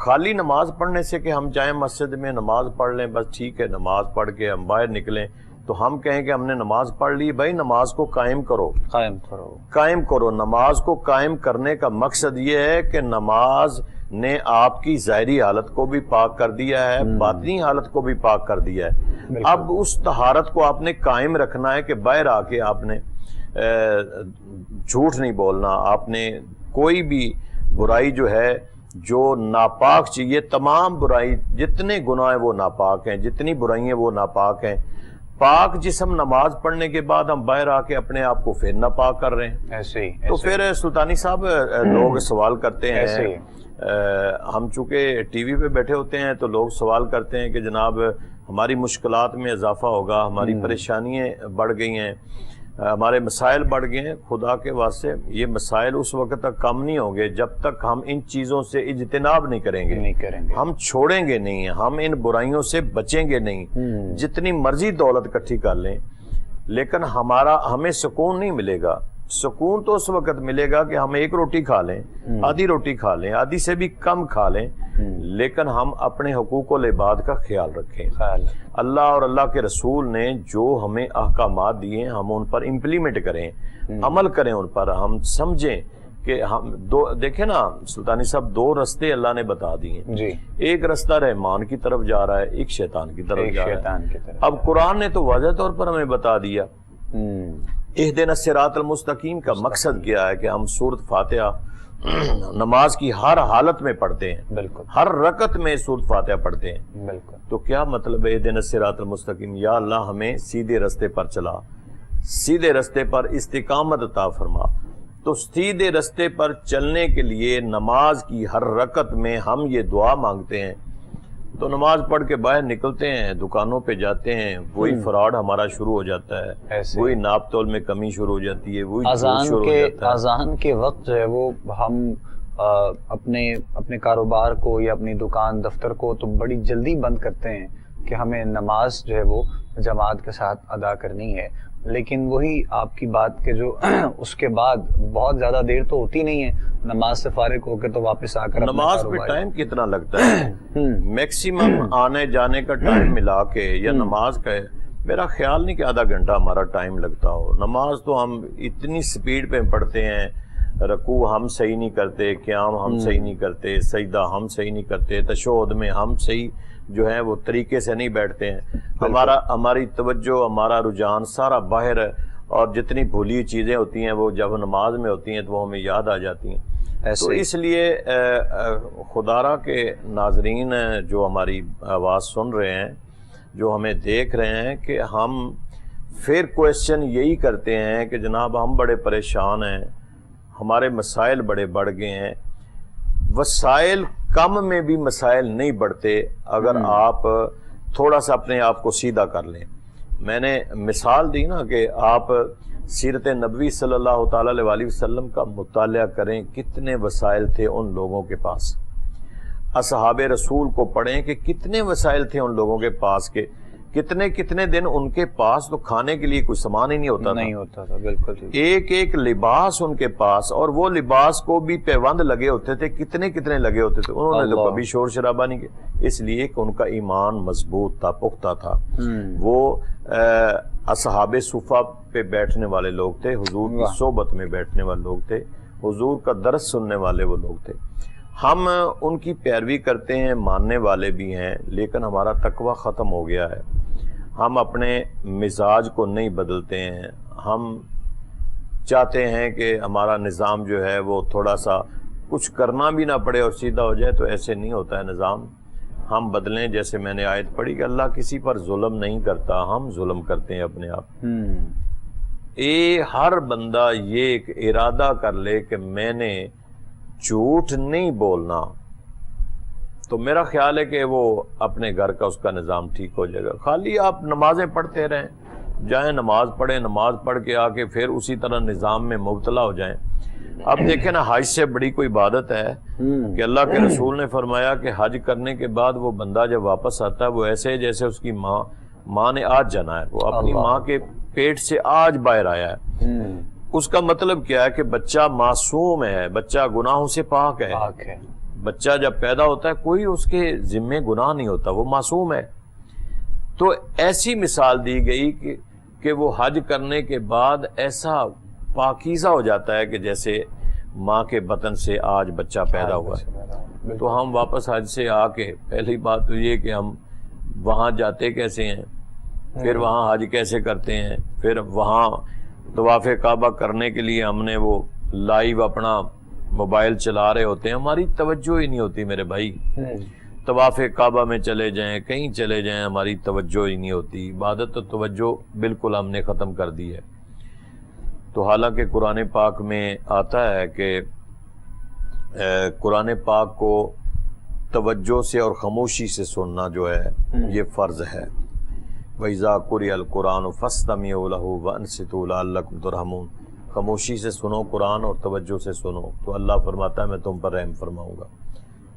خالی نماز پڑھنے سے کہ ہم جائیں مسجد میں نماز پڑھ لیں بس ٹھیک ہے، نماز پڑھ کے ہم باہر نکلیں تو ہم کہیں کہ ہم نے نماز پڑھ لی. بھائی نماز کو قائم کرو. نماز کو قائم کرنے کا مقصد یہ ہے کہ نماز نے آپ کی ظاہری حالت کو بھی پاک کر دیا ہے، باطنی حالت کو بھی پاک کر دیا ہے. اب اس طہارت کو آپ نے قائم رکھنا ہے کہ باہر آ کے آپ نے جھوٹ نہیں بولنا. آپ نے کوئی بھی برائی جو ہے جو ناپاک چاہیے، تمام برائی جتنے گناہ ہیں وہ ناپاک ہیں، جتنی برائی ہیں وہ ناپاک ہیں. پاک جسم نماز پڑھنے کے بعد ہم باہر آ کے اپنے آپ کو پھر ناپاک کر رہے ہیں. ایسے تو پھر سلطانی صاحب لوگ سوال کرتے ہیں، ہم چونکہ ٹی وی پہ بیٹھے ہوتے ہیں تو لوگ سوال کرتے ہیں کہ جناب ہماری مشکلات میں اضافہ ہوگا، ہماری پریشانیاں بڑھ گئی ہیں، ہمارے مسائل بڑھ گئے ہیں. خدا کے واسطے یہ مسائل اس وقت تک کم نہیں ہوں گے جب تک ہم ان چیزوں سے اجتناب نہیں کریں گے. ہم چھوڑیں گے نہیں، ہم ان برائیوں سے بچیں گے نہیں. جتنی مرضی دولت اکٹھی کر لیں لیکن ہمیں سکون نہیں ملے گا. سکون تو اس وقت ملے گا کہ ہم ایک روٹی کھا لیں، آدھی روٹی کھا لیں، آدھی سے بھی کم کھا لیں، لیکن ہم اپنے حقوق العباد کا خیال رکھیں. اللہ اور اللہ کے رسول نے جو ہمیں احکامات دیے ہیں ہم ان پر امپلیمنٹ کریں، عمل کریں ان پر. ہم سمجھیں کہ ہم دیکھیں نا سلطانی صاحب، 2 رستے اللہ نے بتا دیے ہیں. ایک رستہ رحمان کی طرف جا رہا ہے، ایک شیطان کی طرف جا رہا ہے. اب قرآن نے تو واضح طور پر ہمیں بتا دیا. اہدنا الصراط المستقیم کا مقصد کیا ہے کہ ہم سورۃ فاتحہ نماز کی ہر حالت میں پڑھتے ہیں. بالکل ہر رکعت میں سورۃ فاتحہ پڑھتے ہیں. بالکل تو کیا مطلب ہے اہدنا الصراط المستقیم؟ یا اللہ ہمیں سیدھے رستے پر چلا، سیدھے رستے پر استقامت عطا فرما. تو سیدھے رستے پر چلنے کے لیے نماز کی ہر رکعت میں ہم یہ دعا مانگتے ہیں. تو نماز پڑھ کے باہر نکلتے ہیں، دکانوں پہ جاتے ہیں، وہی فراڈ ہمارا شروع ہو جاتا ہے، وہی ناپ تول میں کمی شروع ہو جاتی ہے، وہی اذان کے وقت جو ہے وہ ہم اپنے کاروبار کو یا اپنی دکان دفتر کو تو بڑی جلدی بند کرتے ہیں کہ ہمیں نماز جو ہے وہ جماعت کے ساتھ ادا کرنی ہے، لیکن وہی آپ کی بات کہ جو اس کے بعد بہت زیادہ دیر تو ہوتی نہیں ہے، نماز سے فارغ ہو کے تو واپس آ کر نماز پہ ٹائم کتنا لگتا ہے؟ میکسیمم آنے جانے کا ٹائم ملا کے یا نماز کا ہے، میرا خیال نہیں کہ آدھا گھنٹہ ہمارا ٹائم لگتا ہو۔ نماز تو ہم اتنی سپیڈ پہ پڑھتے ہیں، رکوع ہم صحیح نہیں کرتے، قیام ہم صحیح نہیں کرتے، سجدہ ہم صحیح نہیں کرتے، تشہد میں ہم صحیح جو ہے وہ طریقے سے نہیں بیٹھتے ہیں، ہماری توجہ، ہمارا رجحان سارا باہر ہے، اور جتنی بھولی ہوئی چیزیں ہوتی ہیں وہ جب نماز میں ہوتی ہیں تو وہ ہمیں یاد آ جاتی ہیں۔ تو اس لیے خدارہ کے ناظرین جو ہماری آواز سن رہے ہیں، جو ہمیں دیکھ رہے ہیں، کہ ہم پھر کویسچن یہی کرتے ہیں کہ جناب ہم بڑے پریشان ہیں، ہمارے مسائل بڑے بڑھ گئے ہیں۔ وسائل کم میں بھی مسائل نہیں بڑھتے اگر آپ تھوڑا سا اپنے آپ کو سیدھا کر لیں۔ میں نے مثال دی نا کہ آپ سیرت نبوی صلی اللہ تعالیٰ علیہ وسلم کا مطالعہ کریں، کتنے وسائل تھے ان لوگوں کے پاس۔ اصحاب رسول کو پڑھیں کہ کتنے وسائل تھے ان لوگوں کے پاس، کے کتنے دن ان کے پاس تو کھانے کے لیے کوئی سامان ہی نہیں ہوتا تھا، بالکل ایک لباس ان کے پاس، اور وہ لباس کو بھی پیوند لگے ہوتے تھے، کتنے لگے ہوتے تھے، انہوں نے تو کبھی شور شرابہ نہیں کیا، اس لیے کہ ان کا ایمان مضبوط تھا، پختہ تھا۔ وہ اصحاب صفہ پہ بیٹھنے والے لوگ تھے، حضور کی صحبت میں بیٹھنے والے لوگ تھے، حضور کا درس سننے والے وہ لوگ تھے۔ ہم ان کی پیروی کرتے ہیں، ماننے والے بھی ہیں، لیکن ہمارا تقوی ختم ہو گیا ہے، ہم اپنے مزاج کو نہیں بدلتے ہیں۔ ہم چاہتے ہیں کہ ہمارا نظام جو ہے وہ تھوڑا سا کچھ کرنا بھی نہ پڑے اور سیدھا ہو جائے، تو ایسے نہیں ہوتا ہے نظام، ہم بدلیں۔ جیسے میں نے آیت پڑھی کہ اللہ کسی پر ظلم نہیں کرتا، ہم ظلم کرتے ہیں اپنے آپ۔ ہر بندہ یہ ایک ارادہ کر لے کہ میں نے جھوٹ نہیں بولنا، تو میرا خیال ہے کہ وہ اپنے گھر کا اس کا نظام ٹھیک ہو جائے گا۔ خالی آپ نمازیں پڑھتے رہیں، جائیں نماز پڑھیں، نماز پڑھ کے آ کے پھر اسی طرح نظام میں مبتلا ہو جائیں۔ اب دیکھیں نا، حج سے بڑی کوئی عبادت ہے کہ اللہ کے رسول نے فرمایا کہ حج کرنے کے بعد وہ بندہ جب واپس آتا ہے وہ ایسے جیسے اس کی ماں نے آج جنا ہے، وہ اپنی ماں کے پیٹ سے آج باہر آیا ہے۔ اس کا مطلب کیا ہے کہ بچہ معصوم ہے، بچہ گناہوں سے پاک ہے۔ بچہ جب پیدا ہوتا ہے کوئی اس کے ذمے گناہ نہیں ہوتا، وہ معصوم ہے۔ تو ایسی مثال دی گئی کہ وہ حج کرنے کے بعد ایسا پاکیزہ ہو جاتا ہے کہ جیسے ماں کے بطن سے آج بچہ پیدا ہوا ہے۔ تو ہم واپس حج سے آ کے پہلی بات تو یہ کہ ہم وہاں جاتے کیسے ہیں، پھر وہاں حج کیسے کرتے ہیں، پھر وہاں طواف کعبہ کرنے کے لیے ہم نے وہ لائیو اپنا موبائل چلا رہے ہوتے ہیں، ہماری توجہ ہی نہیں ہوتی میرے بھائی۔ طواف کعبہ میں چلے جائیں، کہیں چلے جائیں، ہماری توجہ ہی نہیں ہوتی۔ عبادت و توجہ بالکل ہم نے ختم کر دی ہے۔ تو حالانکہ قرآن پاک میں آتا ہے کہ قرآن پاک کو توجہ سے اور خاموشی سے سننا جو ہے یہ فرض ہے۔ وَإِذَا قُرِئَ الْقُرْآنُ فَاسْتَمِعُوا لَهُ وَأَنصِتُوا لَعَلَّكُمْ تُرْحَمُونَ۔ خاموشی سے سنو قرآن اور توجہ سے سنو تو اللہ فرماتا ہے میں تم پر رحم فرماؤں گا۔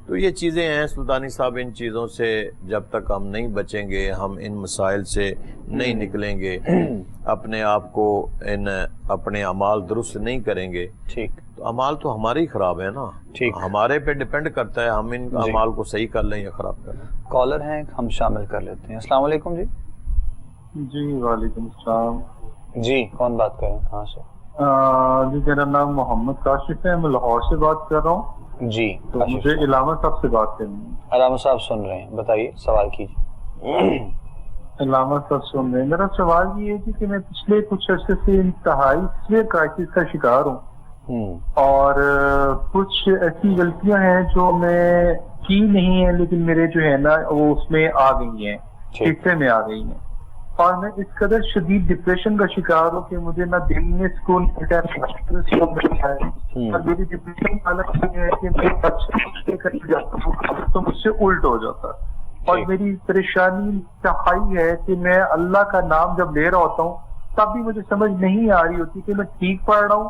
تو یہ چیزیں ہیں سلطانی صاحب، ان چیزوں سے جب تک ہم نہیں بچیں گے، ہم ان مسائل سے نہیں نکلیں گے، اپنے آپ کو اپنے اعمال درست نہیں کریں گے، ٹھیک تو اعمال تو ہمارے ہی خراب ہے نا، ٹھیک ہمارے پہ ڈیپینڈ کرتا ہے ہم ان اعمال کو صحیح کر لیں یا خراب کر لیں۔ کالر ہیں ہم شامل کر لیتے ہیں۔ السلام علیکم جی۔ جی وعلیکم السلام۔ جی کون بات کر رہے ہیں، کہاں سے؟ جی میرا نام محمد کاشف ہے، میں لاہور سے بات کر رہا ہوں۔ جی تو مجھے علامہ صاحب سے بات کرنی ہے۔ علامہ صاحب سن رہے ہیں، بتائیے سوال کیجیے۔ علامہ صاحب سن رہے ہیں، میرا سوال یہ ہے کہ میں پچھلے کچھ عرصے سے انتہائی سیویئر کرائسس کا شکار ہوں، اور کچھ ایسی غلطیاں ہیں جو میں کی نہیں ہیں لیکن میرے جو ہے نا وہ اس میں آ گئی ہیں، حصے میں آ گئی ہیں، اور میں اس قدر شدید ڈپریشن کا شکار ہوں کہ مجھے نہ دل میں سکون ملتا ہے، اور میری ڈپریشن حالت یہ ہے کہ میں اچھے جاتا ہوں تو مجھ سے الٹ ہو جاتا ہے، اور میری پریشانی انتہائی ہے کہ میں اللہ کا نام جب لے رہا ہوتا ہوں تب بھی مجھے سمجھ نہیں آ رہی ہوتی کہ میں ٹھیک پڑھ رہا ہوں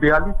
42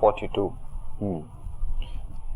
42।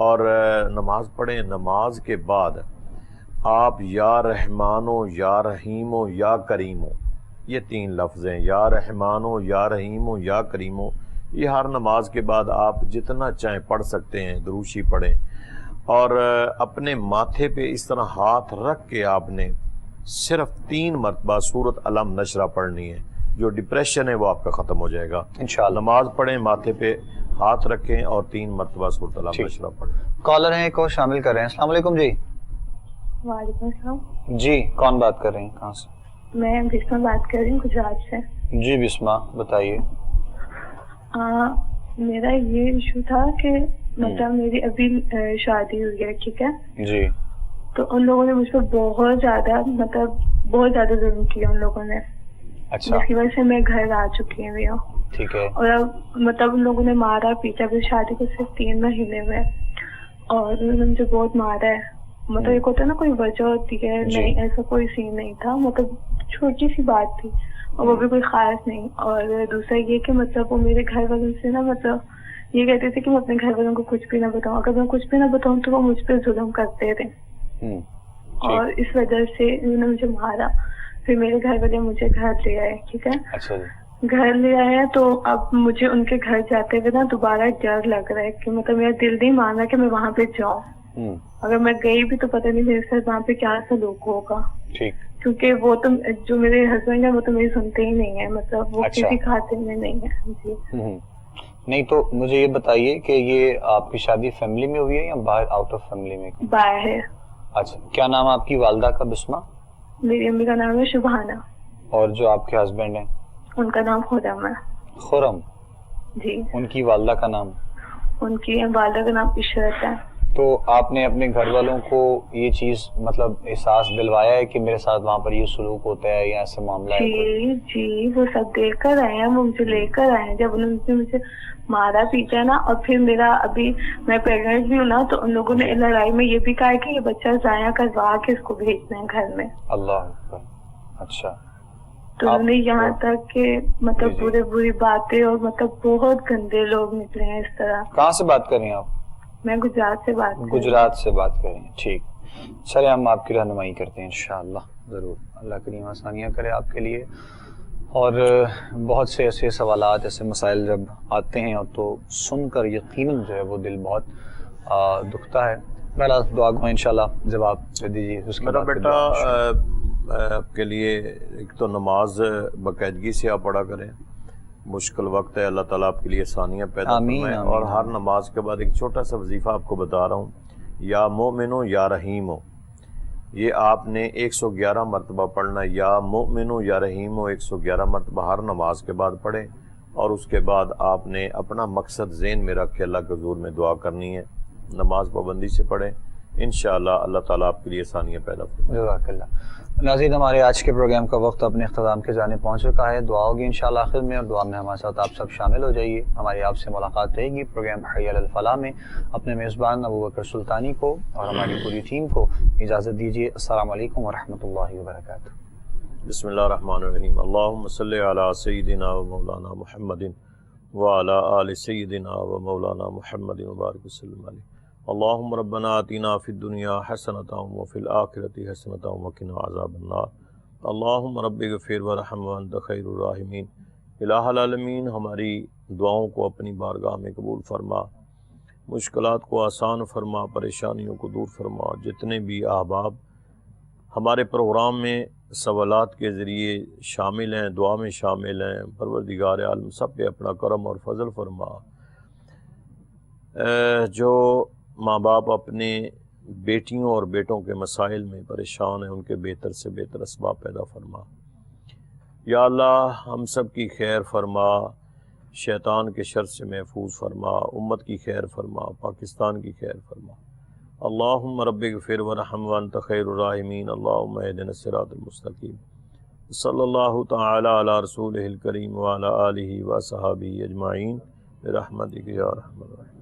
اور نماز پڑھیں. نماز کے بعد آپ یا رحمان ہو یا رحیم ہو یا کریم ہو، یہ 3 لفظ ہیں، یا رحمان ہو یا رحیم ہو یا کریم ہو. یہ ہر نماز کے بعد آپ جتنا چاہیں پڑھ سکتے ہیں، دروشی پڑھیں. اور اپنے ماتھے پہ اس طرح ہاتھ رکھ کے آپ نے صرف 3 مرتبہ سورۃ علم نشرہ پڑھنی ہے. جو ڈپریشن ہے وہ آپ کا ختم ہو جائے گا انشاءاللہ. نماز پڑھیں، ماتھے پہ ہاتھ رکھیں اور 3 مرتبہ سورۃ علم نشرہ پڑھیں. کالر ہیں کو شامل کر رہے ہیں. السلام علیکم جی. وعلیکم السلام جی کون بات کر رہے ہیں، کہاں سے؟ میں بسما بات کر رہی ہوں گجرات سے. جی بسما بتائیے. میرا یہ ایشو تھا کہ مطلب میری ابھی شادی ہوئی ہے، ٹھیک ہے جی. تو ان لوگوں نے مجھ پر بہت زیادہ ظلم کیا ان لوگوں نے. اچھا. جس کی وجہ سے میں گھر آ چکی ہوں. ٹھیک ہے. اور اب مطلب ان لوگوں نے مارا پیٹا. بھی شادی کو صرف 3 مہینے ہوئے اور انہوں نے مجھے بہت مارا ہے. مطلب ایک ہوتا ہے نا کوئی وجہ ہوتی ہے، نہیں ایسا کوئی سین نہیں تھا، مطلب چھوٹی سی بات تھی اور وہ بھی کوئی خاص نہیں. اور دوسرا یہ کہ مطلب وہ میرے گھر والوں سے نا مطلب یہ کہتے تھے کہ میں اپنے گھر والوں کو کچھ بھی نہ بتاؤں. اگر میں کچھ بھی نہ بتاؤں تو وہ مجھ پہ ظلم کرتے تھے اور اس وجہ سے انہوں نے مجھے مارا. پھر میرے گھر والے مجھے گھر لے آئے، ٹھیک ہے. گھر لے آئے ہیں تو اب مجھے ان کے گھر جاتے ہوئے نا دوبارہ ڈر لگ رہا ہے کہ مطلب میرا دل نہیں مان رہا کہ میں وہاں پہ جاؤں. اگر میں گئی بھی تو پتہ نہیں میرے ساتھ وہاں پہ کیا سلوک ہوگا. کیونکہ وہ تو جو میرے ہسبینڈ ہیں وہ تو میری سنتے ہی نہیں ہیں، مطلب وہ کسی خاطر میں نہیں ہے. جی نہیں تو مجھے یہ بتائیے کہ یہ آپ کی شادی فیملی میں ہوئی ہے یا باہر آؤٹ آف فیملی میں؟ باہر ہے. اچھا. کیا نام ہے آپ کی والدہ کا بسما؟ میری امی کا نام ہے شبھانا. اور جو آپ کے ہسبینڈ ہیں؟ ان کا نام خرم ہے. خرم. جی. ان کی والدہ کا نام؟ ان کی والدہ کا نام عشرت ہے. تو آپ نے اپنے گھر والوں کو یہ چیز مطلب احساس دلوایا ہے کہ میرے ساتھ وہاں پر یہ سلوک ہوتا ہے یا ایسے معاملہ ہے؟ جی وہ سب دیکھ کر آئے ہیں، وہ مجھے لے کر آئے ہیں. جب انہوں نے مجھے مارا پیٹا نا اور پھر میرا ابھی میں پریگنٹ بھی ہوں نا تو ان لوگوں نے لڑائی میں یہ بھی کہا کہ یہ بچہ ضائع کروا کے اس کو بھیجنا ہے گھر میں. اللہ. اچھا. تو انہوں نے یہاں تک کہ مطلب بری باتیں اور مطلب بہت گندے لوگ نکلے ہیں اس طرح. کہاں سے بات کر رہی ہیں آپ؟ میں گجرات سے بات کر رہی ہوں. گجرات سے بات کر رہی ہیں. ٹھیک. چلے ہم آپ کی رہنمائی کرتے ہیں انشاءاللہ. ضرور. اللہ کریم آسانیاں کرے آپ کے لیے. اور بہت سے ایسے سوالات، ایسے مسائل جب آتے ہیں اور تو سن کر یقیناً جو ہے وہ دل بہت دکھتا ہے. بہرحال دعا کو انشاءاللہ جواب دیجیے. میرا بیٹا آپ کے لیے ایک تو نماز باقاعدگی سے آپ پڑھا کریں. مشکل وقت ہے، اللہ تعالیٰ آپ کے لیے آسانیاں پیدا فرمائے. اور ہر نماز کے بعد ایک چھوٹا سا وظیفہ آپ کو بتا رہا ہوں، یا مومن ہو یا رحیم ہو. یہ آپ نے 111 مرتبہ پڑھنا. یا مومن ہو یا رحیم ہو 111 مرتبہ ہر نماز کے بعد پڑھیں. اور اس کے بعد آپ نے اپنا مقصد ذہن میں رکھ کے اللہ کے حضور میں دعا کرنی ہے. نماز پابندی سے پڑھیں، انشاءاللہ اللہ تعالیٰ آپ کے لیے آسانیاں پیدا فرمائے. جزاک اللہ. ناظرین ہمارے آج کے پروگرام کا وقت اپنے اختتام کے جانے پہنچ چکا ہے. دعا ہوگی انشاءاللہ آخر میں، اور دعا میں ہمارے ساتھ آپ سب شامل ہو جائیے. ہماری آپ سے ملاقات رہے گی پروگرام حی علی الفلاح میں. اپنے میزبان ابو بکر سلطانی کو اور ہماری پوری ٹیم کو اجازت دیجیے. السلام علیکم ورحمۃ اللہ وبرکاتہ. بسم اللہ الرحمن الرحیم. اللہم صلی علی سیدنا و مولانا محمد وعلی آل سیدنا و مولانا محمد وبارک وسلم علیہ. اللہم ربنا آتنا فی الدنیا حسنۃ وفی الآخرۃ حسنۃ وقنا عذاب النار. اللہم رب اغفر ورحم وانت خیر الراحمین. الہ العالمین ہماری دعاؤں کو اپنی بارگاہ میں قبول فرما، مشکلات کو آسان فرما، پریشانیوں کو دور فرما. جتنے بھی احباب ہمارے پروگرام میں سوالات کے ذریعے شامل ہیں، دعا میں شامل ہیں، پروردگار عالم سب پہ اپنا کرم اور فضل فرما. جو ماں باپ اپنے بیٹیوں اور بیٹوں کے مسائل میں پریشان ہیں، ان کے بہتر سے بہتر اسباب پیدا فرما. یا اللہ ہم سب کی خیر فرما، شیطان کے شر سے محفوظ فرما، امت کی خیر فرما، پاکستان کی خیر فرما. اللہم رب اغفر ورحم وانت خیر الراحمین. اللہم اہدنا الصراط المستقیم. صلی اللہ تعالی علی رسولہ الکریم وعلی آلہ وصحبہ اجمعین برحمتک یا ارحم الراحمین.